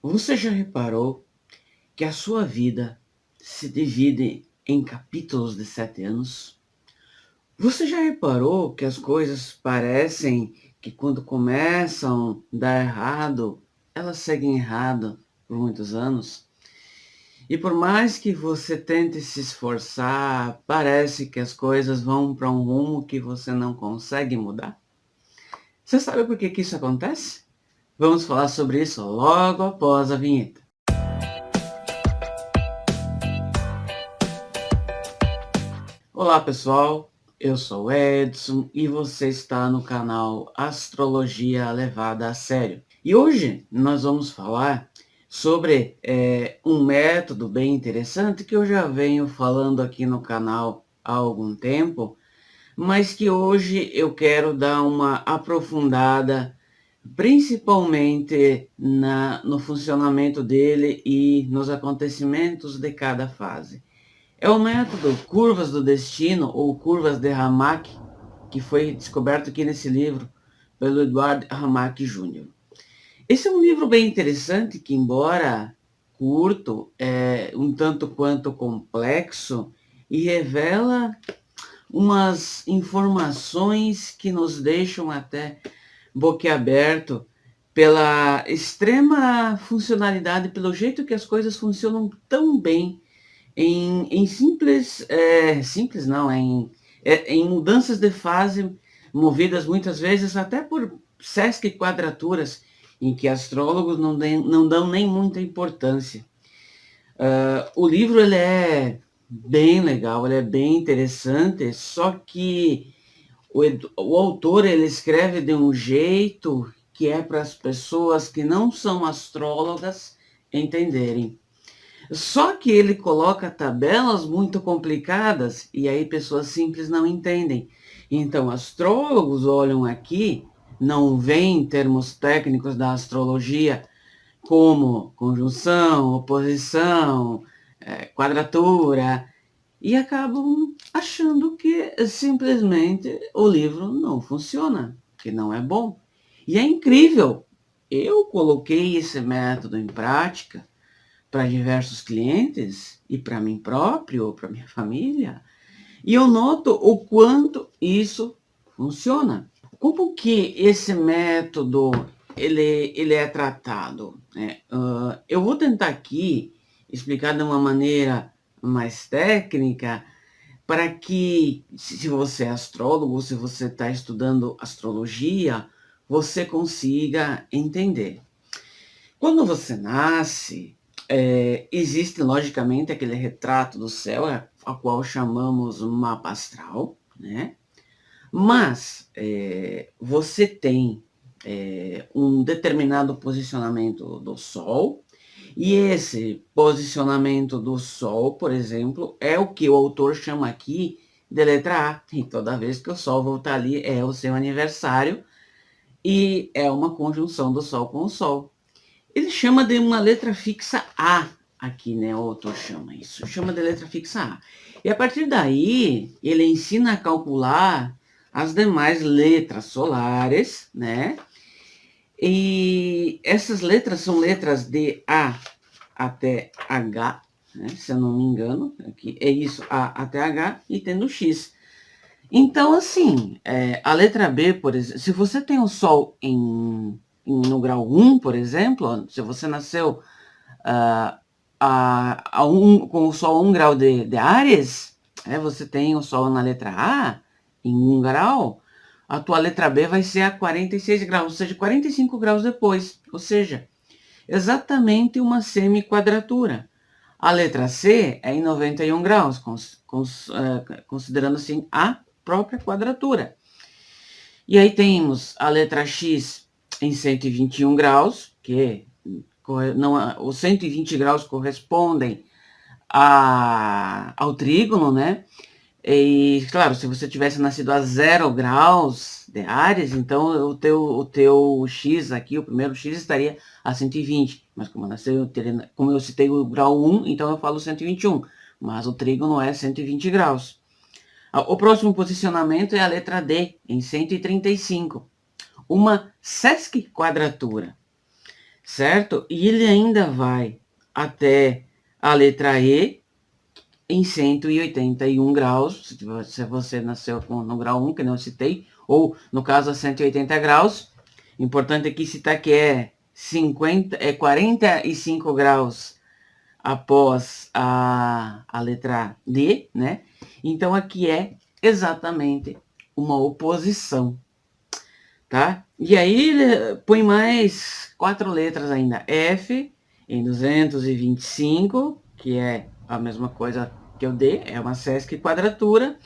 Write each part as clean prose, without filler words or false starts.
Você já reparou que a sua vida se divide em capítulos de 7 anos? Você já reparou que as coisas parecem que quando começam a dar errado, elas seguem errado por muitos anos? E por mais que você tente se esforçar, parece que as coisas vão para um rumo que você não consegue mudar? Você sabe por que isso acontece? Vamos falar sobre isso logo após a vinheta. Olá pessoal, eu sou o Edson e você está no canal Astrologia Levada a Sério. E hoje nós vamos falar sobre um método bem interessante que eu já venho falando aqui no canal há algum tempo, mas que hoje eu quero dar uma aprofundada, principalmente no funcionamento dele e nos acontecimentos de cada fase. É o método Curvas do Destino, ou Curvas de Harmac, que foi descoberto aqui nesse livro pelo Edward Harmac Jr. Esse é um livro bem interessante que, embora curto, é um tanto quanto complexo e revela umas informações que nos deixam até boquiaberto pela extrema funcionalidade, pelo jeito que as coisas funcionam tão bem em simples, simples não, em mudanças de fase, movidas muitas vezes até por sesc quadraturas, em que astrólogos não dão nem muita importância. O livro ele é bem legal, ele é bem interessante, só que o autor ele escreve de um jeito que é para as pessoas que não são astrólogas entenderem. Só que ele coloca tabelas muito complicadas e aí pessoas simples não entendem. Então, astrólogos olham aqui, não veem termos técnicos da astrologia como conjunção, oposição, quadratura, e acabam achando que simplesmente o livro não funciona, que não é bom. E é incrível. Eu coloquei esse método em prática para diversos clientes e para mim próprio, para minha família, e eu noto o quanto isso funciona. Como que esse método ele é tratado? Né? Eu vou tentar aqui explicar de uma maneira mais técnica para que, se você é astrólogo, se você está estudando astrologia, você consiga entender. Quando você nasce, existe logicamente aquele retrato do céu, a qual chamamos mapa astral, né? Mas você tem um determinado posicionamento do Sol, e esse posicionamento do Sol, por exemplo, é o que o autor chama aqui de letra A. E toda vez que o Sol voltar ali é o seu aniversário, e é uma conjunção do Sol com o Sol. Ele chama de uma letra fixa A, aqui, né? O autor chama isso, chama de letra fixa A. E a partir daí, ele ensina a calcular as demais letras solares, né? E essas letras são letras de A até H, né? Se eu não me engano, aqui é isso, A até H, e tendo X. Então, assim, a letra B, por exemplo, se você tem o Sol no grau 1, por exemplo, se você nasceu com o Sol a 1 grau de Áries, você tem o Sol na letra A, em 1 grau, a tua letra B vai ser a 46 graus, ou seja, 45 graus depois. Ou seja, exatamente uma semi-quadratura. A letra C é em 91 graus, considerando assim a própria quadratura. E aí temos a letra X em 121 graus, que não, os 120 graus correspondem ao trígono, né? E, claro, se você tivesse nascido a 0 graus de Áries, então o teu X aqui, o primeiro X estaria a 120. Mas como eu citei o grau 1, então eu falo 121. Mas o trígono é 120 graus. O próximo posicionamento é a letra D, em 135. Uma sesc quadratura. certo? E ele ainda vai até a letra E em 181 graus, se você nasceu no grau 1, que não citei, ou no caso a 180 graus. Importante aqui citar que é 45 graus após a letra D, né? Então aqui é exatamente uma oposição, tá? E aí ele põe mais 4 letras ainda. F em 225, que é a mesma coisa que o D, é uma sesc quadratura.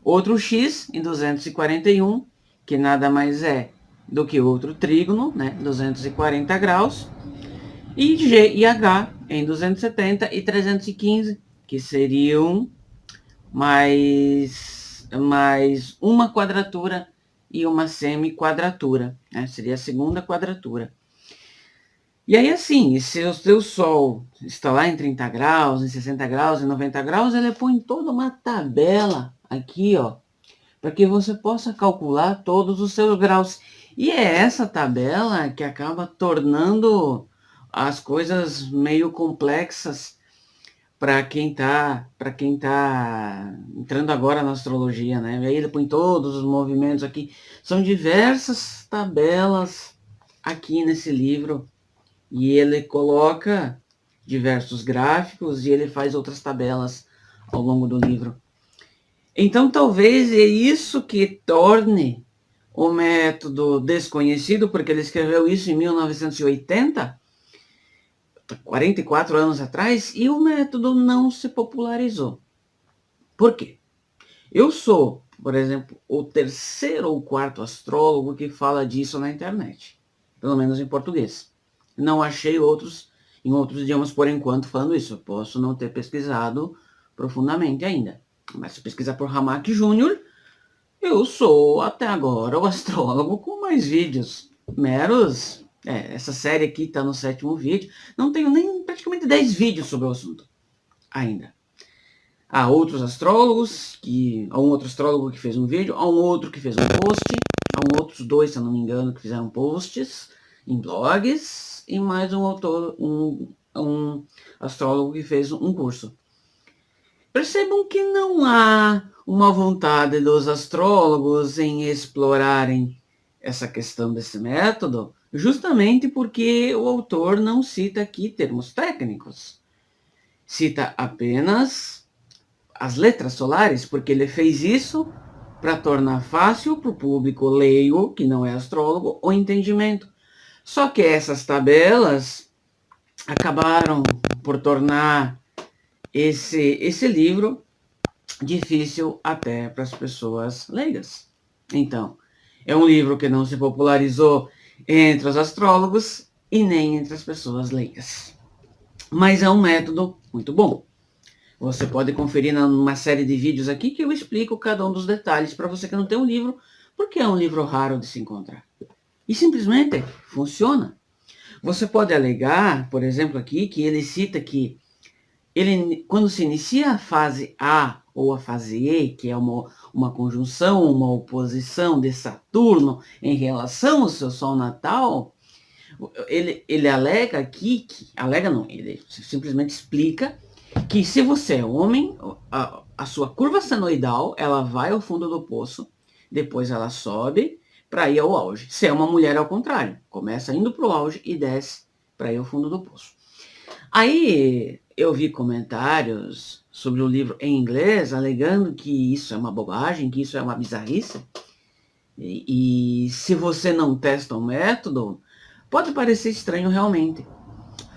Outro X em 241, que nada mais é do que outro trígono, né? 240 graus. E G e H em 270 e 315, que seriam mais uma quadratura e uma semi-quadratura, né? Seria a segunda quadratura. E aí, assim, se o seu Sol está lá em 30 graus, em 60 graus, em 90 graus, ele põe toda uma tabela aqui, ó, para que você possa calcular todos os seus graus. E é essa tabela que acaba tornando as coisas meio complexas para quem tá entrando agora na astrologia, né? E aí ele põe todos os movimentos aqui. São diversas tabelas aqui nesse livro e ele coloca diversos gráficos e ele faz outras tabelas ao longo do livro. Então talvez é isso que torne o método desconhecido, porque ele escreveu isso em 1980, 44 anos atrás, e o método não se popularizou. Por quê? Eu sou, por exemplo, o terceiro ou quarto astrólogo que fala disso na internet, pelo menos em português. Não achei outros em outros idiomas por enquanto falando isso. Eu posso não ter pesquisado profundamente ainda. Mas se pesquisar por Ramach Júnior, eu sou até agora o astrólogo com mais vídeos. Meros. Essa série aqui está no 7º vídeo. Não tenho nem praticamente 10 vídeos sobre o assunto ainda. Há outros astrólogos, há um outro astrólogo que fez um vídeo, há um outro que fez um post, há outros 2, se eu não me engano, que fizeram posts em blogs, e mais um autor, um astrólogo que fez um curso. Percebam que não há uma vontade dos astrólogos em explorarem essa questão desse método, justamente porque o autor não cita aqui termos técnicos. Cita apenas as letras solares, porque ele fez isso para tornar fácil para o público leigo, que não é astrólogo, o entendimento. Só que essas tabelas acabaram por tornar esse livro difícil até para as pessoas leigas. Então, é um livro que não se popularizou entre os astrólogos e nem entre as pessoas leigas. Mas é um método muito bom. Você pode conferir numa série de vídeos aqui que eu explico cada um dos detalhes para você que não tem um livro, porque é um livro raro de se encontrar. E simplesmente funciona. Você pode alegar, por exemplo, aqui, que ele cita que quando se inicia a fase A ou a fase E, que é uma conjunção, uma oposição de Saturno em relação ao seu Sol natal, ele alega aqui, ele simplesmente explica que se você é homem, a sua curva senoidal, ela vai ao fundo do poço, depois ela sobe para ir ao auge. Se é uma mulher, é ao contrário, começa indo para o auge e desce para ir ao fundo do poço. Aí eu vi comentários sobre o livro em inglês, alegando que isso é uma bobagem, que isso é uma bizarrice. E se você não testa o método, pode parecer estranho realmente.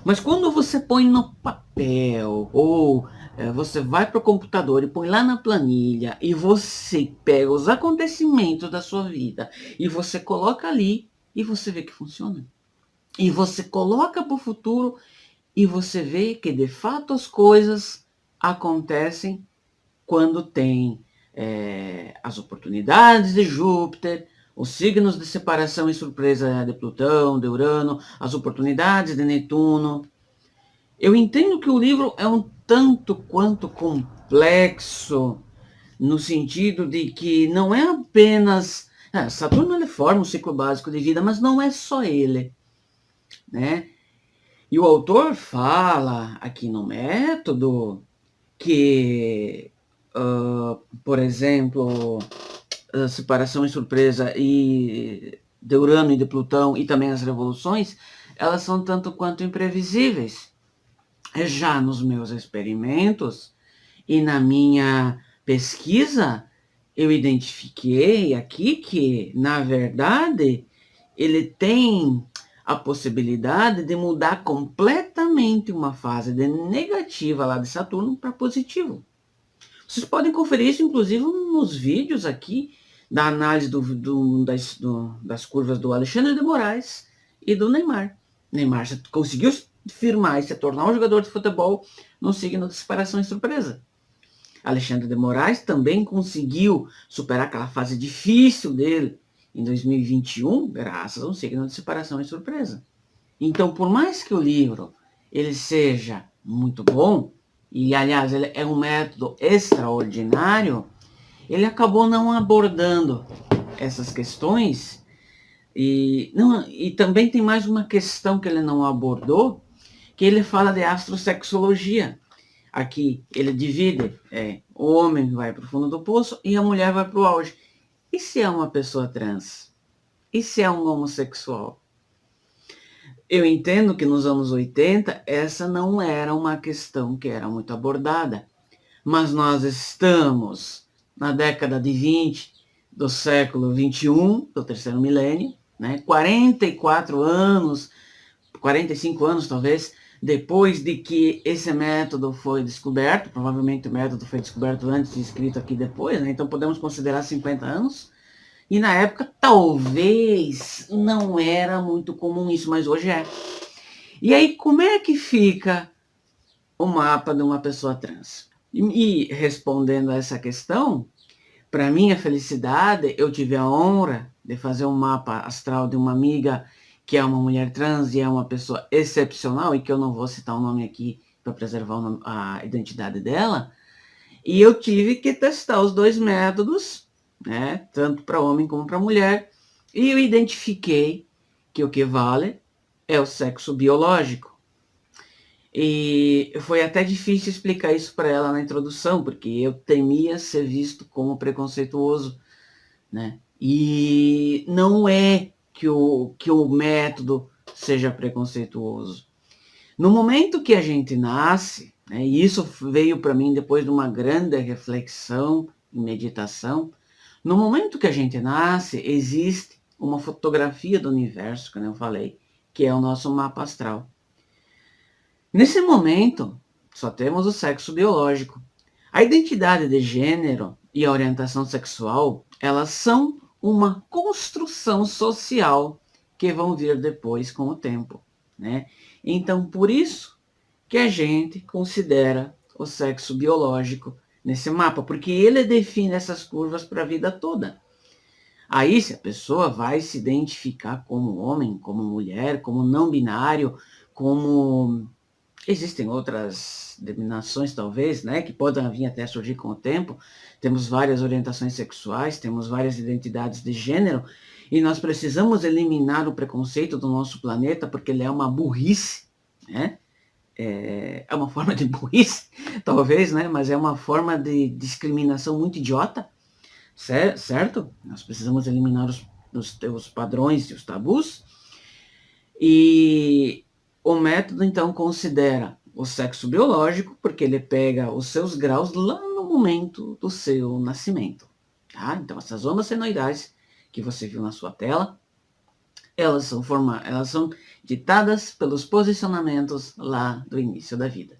Mas quando você põe no papel, ou você vai para o computador e põe lá na planilha, e você pega os acontecimentos da sua vida, e você coloca ali, e você vê que funciona. E você coloca para o futuro, e você vê que de fato as coisas acontecem quando tem as oportunidades de Júpiter, os signos de separação e surpresa de Plutão, de Urano, as oportunidades de Netuno. Eu entendo que o livro é um tanto quanto complexo, no sentido de que não é apenas... Saturno ele forma um ciclo básico de vida, mas não é só ele, né? E o autor fala aqui no método que, por exemplo, a separação e surpresa de Urano e de Plutão e também as revoluções, elas são tanto quanto imprevisíveis. Já nos meus experimentos e na minha pesquisa, eu identifiquei aqui que, na verdade, ele tem a possibilidade de mudar completamente uma fase de negativa lá de Saturno para positivo. Vocês podem conferir isso, inclusive, nos vídeos aqui da análise das curvas do Alexandre de Moraes e do Neymar. Neymar conseguiu firmar e se tornar um jogador de futebol no signo de separação e surpresa. Alexandre de Moraes também conseguiu superar aquela fase difícil dele em 2021, graças a um signo de separação e surpresa. Então, por mais que o livro ele seja muito bom, e aliás ele é um método extraordinário, ele acabou não abordando essas questões, e também tem mais uma questão que ele não abordou, que ele fala de astrosexologia. Aqui ele divide, o homem vai para o fundo do poço e a mulher vai para o auge. E se é uma pessoa trans? E se é um homossexual? Eu entendo que nos anos 80 essa não era uma questão que era muito abordada, mas nós estamos na década de 20 do século 21, do terceiro milênio, né? 44 anos, 45 anos talvez, depois de que esse método foi descoberto, provavelmente o método foi descoberto antes e escrito aqui depois, né? Então podemos considerar 50 anos, e na época talvez não era muito comum isso, mas hoje é. E aí como é que fica o mapa de uma pessoa trans? E respondendo a essa questão, para minha felicidade, eu tive a honra de fazer um mapa astral de uma amiga que é uma mulher trans e é uma pessoa excepcional, e que eu não vou citar o nome aqui para preservar a identidade dela. E eu tive que testar os dois métodos, né, tanto para homem como para mulher, e eu identifiquei que o que vale é o sexo biológico. E foi até difícil explicar isso para ela na introdução, porque eu temia ser visto como preconceituoso, né? E não é que o método seja preconceituoso. No momento que a gente nasce, né, e isso veio para mim depois de uma grande reflexão e meditação, no momento que a gente nasce, existe uma fotografia do universo, como eu falei, que é o nosso mapa astral. Nesse momento, só temos o sexo biológico. A identidade de gênero e a orientação sexual, elas são uma construção social que vão vir depois com o tempo, né? Então, por isso que a gente considera o sexo biológico nesse mapa, porque ele define essas curvas para a vida toda. Aí, se a pessoa vai se identificar como homem, como mulher, como não binário, como... Existem outras denominações, talvez, né, que podem vir até surgir com o tempo. Temos várias orientações sexuais, temos várias identidades de gênero, e nós precisamos eliminar o preconceito do nosso planeta, porque ele é uma burrice, né? É uma forma de burrice, talvez, né? Mas é uma forma de discriminação muito idiota, certo? Nós precisamos eliminar os padrões e os tabus. E o método, então, considera o sexo biológico, porque ele pega os seus graus lá no momento do seu nascimento. Tá? Então, essas ondas senoidais que você viu na sua tela, elas são ditadas pelos posicionamentos lá do início da vida.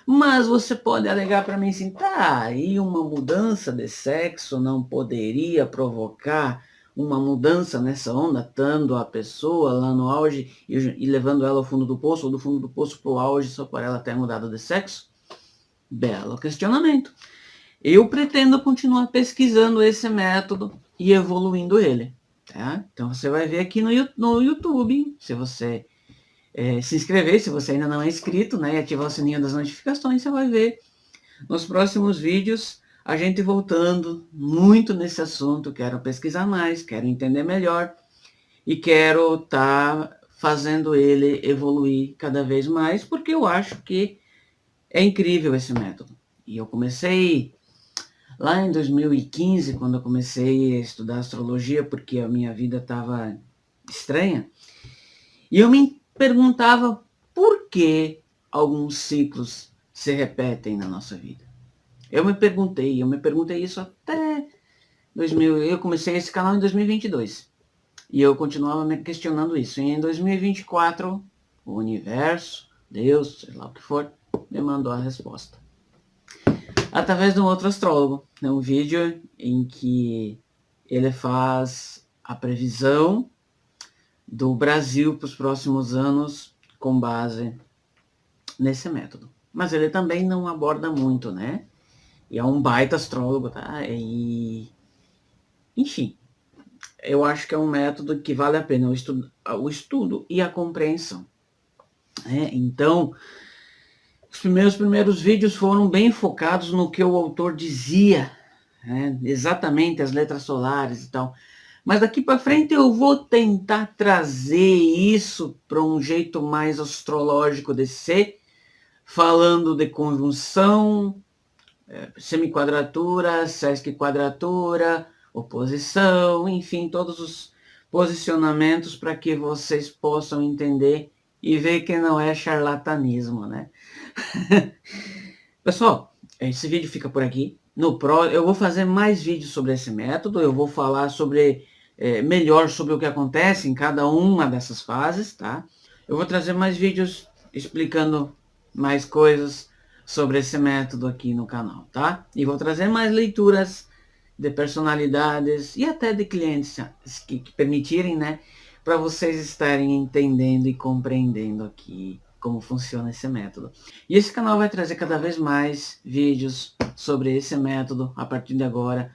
Mas você pode alegar para mim assim, tá, e uma mudança de sexo não poderia provocar uma mudança nessa onda, estando a pessoa lá no auge e levando ela ao fundo do poço, ou do fundo do poço para o auge, só por ela ter mudado de sexo? Belo questionamento. Eu pretendo continuar pesquisando esse método e evoluindo ele. Tá? Então você vai ver aqui no YouTube, se você se inscrever, se você ainda não é inscrito, né, e ativar o sininho das notificações, você vai ver nos próximos vídeos a gente voltando muito nesse assunto. Quero pesquisar mais, quero entender melhor e quero estar fazendo ele evoluir cada vez mais, porque eu acho que é incrível esse método. E eu comecei lá em 2015, quando eu comecei a estudar astrologia, porque a minha vida estava estranha, e eu me perguntava por que alguns ciclos se repetem na nossa vida. Eu me perguntei isso até 2000, eu comecei esse canal em 2022. E eu continuava me questionando isso. E em 2024, o universo, Deus, sei lá o que for, me mandou a resposta. Através de um outro astrólogo, um vídeo em que ele faz a previsão do Brasil para os próximos anos com base nesse método. Mas ele também não aborda muito, né? E é um baita astrólogo, tá? Enfim, eu acho que é um método que vale a pena o estudo e a compreensão. Então, os meus primeiros vídeos foram bem focados no que o autor dizia, exatamente as letras solares e tal. Mas daqui para frente eu vou tentar trazer isso para um jeito mais astrológico de ser, falando de conjunção, semiquadratura, sesquiquadratura, oposição, enfim, todos os posicionamentos para que vocês possam entender e ver que não é charlatanismo, né? Pessoal, esse vídeo fica por aqui. Eu vou fazer mais vídeos sobre esse método, eu vou falar sobre melhor sobre o que acontece em cada uma dessas fases, tá? Eu vou trazer mais vídeos explicando mais coisas sobre esse método aqui no canal, tá? E vou trazer mais leituras de personalidades e até de clientes que permitirem, né, para vocês estarem entendendo e compreendendo aqui como funciona esse método. E esse canal vai trazer cada vez mais vídeos sobre esse método a partir de agora.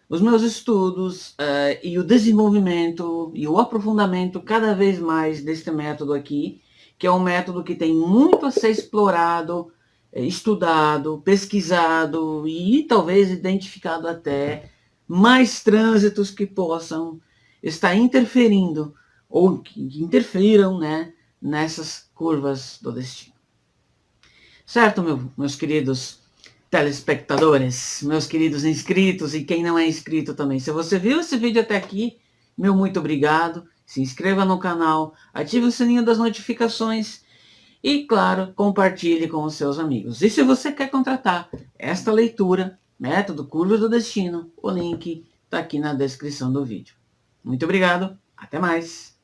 Os meus estudos e o desenvolvimento e o aprofundamento cada vez mais deste método aqui, que é um método que tem muito a ser explorado, estudado, pesquisado e talvez identificado até mais trânsitos que possam estar interferindo ou que interfiram, né, nessas curvas do destino. Certo, meus queridos telespectadores, meus queridos inscritos e quem não é inscrito também. Se você viu esse vídeo até aqui, meu muito obrigado. Se inscreva no canal, ative o sininho das notificações e, claro, compartilhe com os seus amigos. E se você quer contratar esta leitura, Método Curvas do Destino, o link está aqui na descrição do vídeo. Muito obrigado, até mais.